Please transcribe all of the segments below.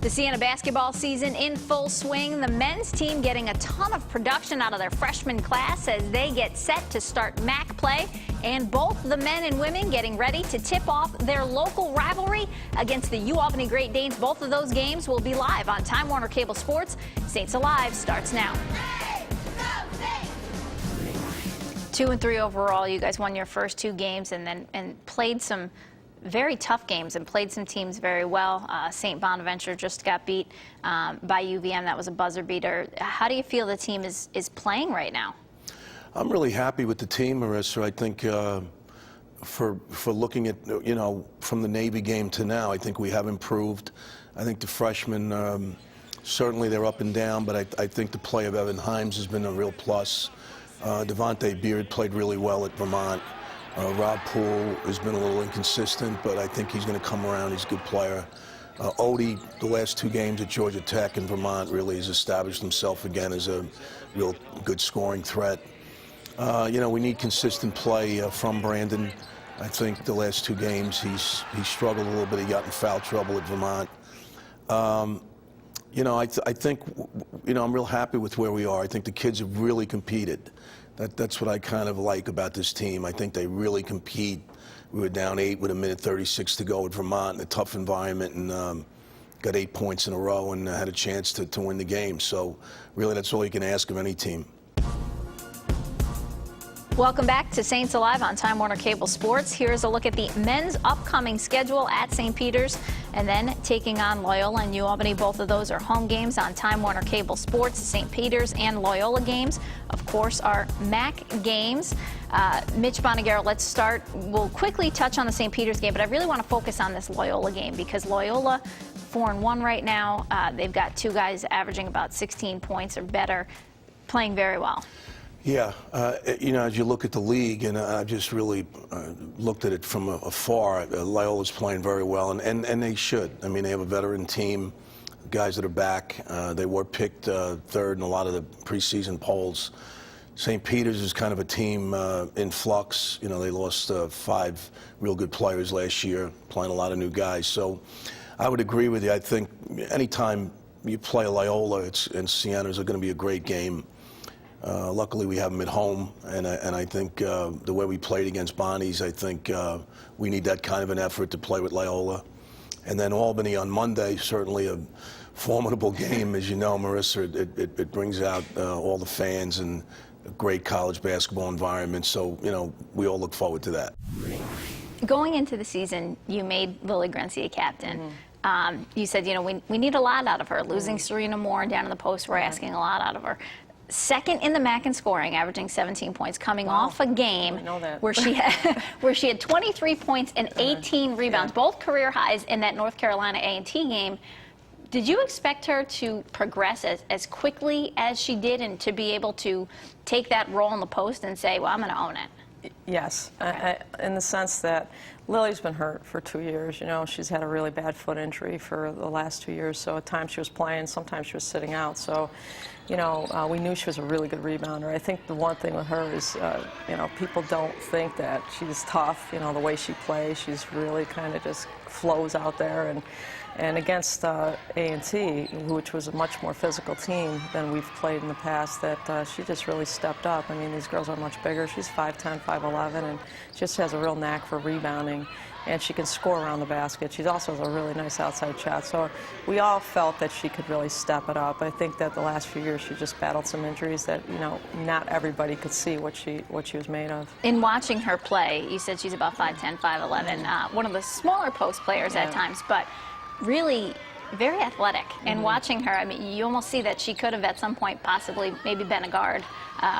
The Siena basketball season in full swing. The men's team getting a ton of production out of their freshman class as they get set to start MAC play. And both the men and women getting ready to tip off their local rivalry against the UAlbany Great Danes. Both of those games will be live on Time Warner Cable Sports. Saints Alive starts now. 2-3 overall. You guys won your first two games and played some very tough games and played some teams very well. St. Bonaventure just got beat by UVM. That was a buzzer beater. How do you feel the team is playing right now? I'm really happy with the team, Marissa. I think for looking at, from the Navy game to now, I think we have improved. I think the freshmen, certainly they're up and down, but I think the play of Evan Himes has been a real plus. Devontae Beard played really well at Vermont. Rob Poole has been a little inconsistent, but I think he's going to come around. He's a good player. Odie, the last two games at Georgia Tech and Vermont, really has established himself again as a real good scoring threat. We need consistent play from Brandon. I think the last two games he's struggled a little bit. He got in foul trouble at Vermont. I think, I'm real happy with where we are. I think the kids have really competed. That's what I kind of like about this team. I think they really compete. We were down 8 with 1:36 to go at Vermont in a tough environment and got 8 points in a row and had a chance to win the game. So really that's all you can ask of any team. Welcome back to Saints Alive on Time Warner Cable Sports. Here's a look at the men's upcoming schedule at St. Peter's and then taking on Loyola and UAlbany. Both of those are home games on Time Warner Cable Sports. St. Peter's and Loyola games, of course, are MAC games. Mitch Bonagero, let's start. We'll quickly touch on the St. Peter's game, but I really want to focus on this Loyola game because Loyola 4-1 right now. They've got two guys averaging about 16 points or better, playing very well. Yeah, as you look at the league, and I just really looked at it from afar, Loyola's playing very well, and they should. I mean, they have a veteran team, guys that are back. They were picked third in a lot of the preseason polls. St. Peter's is kind of a team in flux. They lost 5 real good players last year, playing a lot of new guys. So I would agree with you. I think anytime you play Loyola and Siena is going to be a great game. Luckily, we have them at home, and I think the way we played against Bonnie's, I think we need that kind of an effort to play with Loyola. And then Albany on Monday, certainly a formidable game, as you know, Marissa. It brings out all the fans and a great college basketball environment. So, we all look forward to that. Going into the season, you made Lily Grencia captain. You said, we need a lot out of her. Losing Serena Moore down in the post, we're asking a lot out of her. Second in the MAC in scoring, averaging 17 points, coming off a game where she had 23 points and 18 rebounds, both career highs in that North Carolina A&T game. Did you expect her to progress as quickly as she did and to be able to take that role in the post and say, well, I'm going to own it? Yes, okay. In the sense that Lily's been hurt for 2 years. She's had a really bad foot injury for the last 2 years. So at times she was playing, sometimes she was sitting out. So, we knew she was a really good rebounder. I think the one thing with her is, people don't think that she's tough. The way she plays, she's really kind of just flows out there. And against A&T, which was a much more physical team than we've played in the past, that she just really stepped up. I mean, these girls are much bigger. She's 5'10", 5'11", and just has a real knack for rebounding. And she can score around the basket. She also has a really nice outside shot. So we all felt that she could really step it up. I think that the last few years she just battled some injuries that, not everybody could see what she was made of. In watching her play, you said she's about 5'10", 5'11", one of the smaller post players at times, but really very athletic. And watching her, I mean, you almost see that she could have at some point possibly maybe been a guard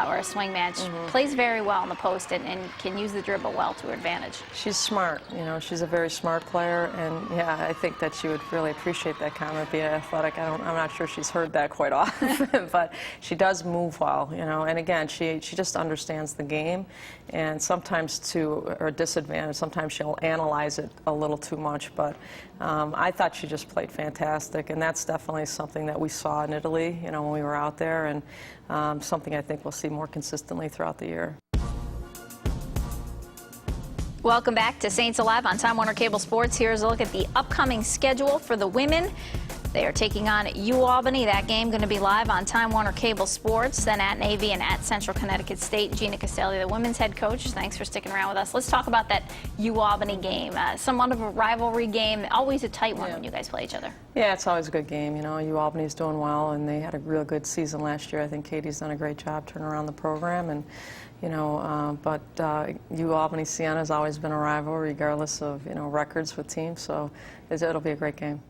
or a swing man. She plays very well in the post and can use the dribble well to her advantage. She's smart. She's a very smart player, and yeah, I think that she would really appreciate that comment, being athletic. I'm not sure she's heard that quite often, but she does move well, and again, she just understands the game, and sometimes to her disadvantage, sometimes she'll analyze it a little too much, but I thought she just played fantastic, and that's definitely something that we saw in Italy, when we were out there, and something I think we'll see more consistently throughout the year. Welcome back to Saints Alive on Time Warner Cable Sports. Here's a look at the upcoming schedule for the women. They are taking on UAlbany. That game going to be live on Time Warner Cable Sports, then at Navy and at Central Connecticut State. Gina Castelli, the women's head coach, thanks for sticking around with us. Let's talk about that UAlbany game. Somewhat of a rivalry game, always a tight one when you guys play each other. Yeah, it's always a good game. You know, UAlbany's doing well, and they had a real good season last year. I think Katie's done a great job turning around the program, and but UAlbany Siena has always been a rival, regardless of records with teams. So it'll be a great game.